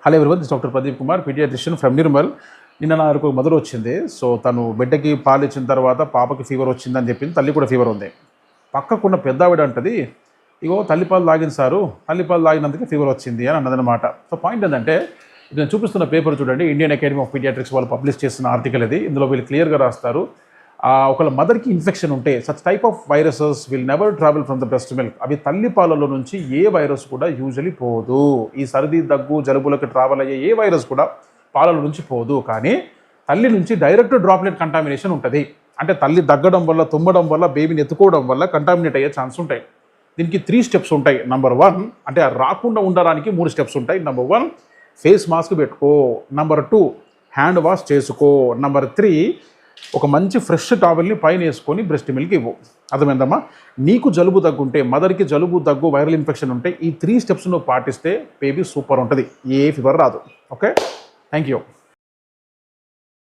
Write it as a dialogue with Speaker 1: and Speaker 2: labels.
Speaker 1: Hello everyone, this doctor Pradeep Kumar, paediatrician from Nirmal. నిన్న నాకు mother వచ్చింది. సో తను బిడ్డకి పాలు ఇచ్చిన తర్వాత పాపకి ఫీవర్ వచ్చిందని చెప్పింది. తల్లి కూడా ఫీవర్ ఉంది. పక్కకున్న పెద్ద ఆవిడ అంటది, ఇగో తల్లిపాలు తాగింది సారు, తల్లిపాలు తాగినందుకే ఫీవర్ వచ్చింది అని అన్నదనమాట. సో పాయింట్ ఏంటంటే, నేను చూపిస్తున్న పేపర్ చూడండి, ఇండియన్ అకాడమీ ఆఫ్ పీడియాట్రిక్స్ వాళ్ళు పబ్లిష్ చేస్తున్న ఆర్టికల్ ఇది. ఇందులో వీళ్ళు క్లియర్గా రాస్తారు, ఒకళ్ళ మదర్కి ఇన్ఫెక్షన్ ఉంటే such type of viruses will never travel from the breast milk. అవి తల్లిపాలలో నుంచి ఏ వైరస్ కూడా యూజువలీ పోదు. ఈ సర్ది, దగ్గు, జలుబులకు ట్రావెల్ అయ్యే ఏ వైరస్ కూడా పాలల నుంచి పోదు. కానీ తల్లి నుంచి డైరెక్ట్ డ్రాప్లెట్ కంటామినేషన్ ఉంటుంది. అంటే తల్లి దగ్గడం వల్ల, తుమ్మడం వల్ల, బేబీని ఎత్తుకోవడం వల్ల కంటామినేట్ అయ్యే ఛాన్స్ ఉంటాయి. దీనికి 3 స్టెప్స్ ఉంటాయి. నెంబర్ 1, అంటే రాకుండా ఉండడానికి 3 స్టెప్స్ ఉంటాయి. నెంబర్ 1, ఫేస్ మాస్క్ పెట్టుకో. నెంబర్ 2, హ్యాండ్ వాష్ చేసుకో. నెంబర్ 3, ఒక మంచి ఫ్రెష్ టవల్ని పైన వేసుకొని బ్రెస్ట్ మిల్క్ ఇవ్వు. అర్థమైందమ్మా? నీకు జలుబు దగ్గుంటే, మదర్కి జలుబు, దగ్గు, వైరల్ ఇన్ఫెక్షన్ ఉంటే ఈ 3 స్టెప్స్ నువ్వు పాటిస్తే బేబీ సూపర్ ఉంటుంది. ఏ ఫీవర్ రాదు. Okay, thank you.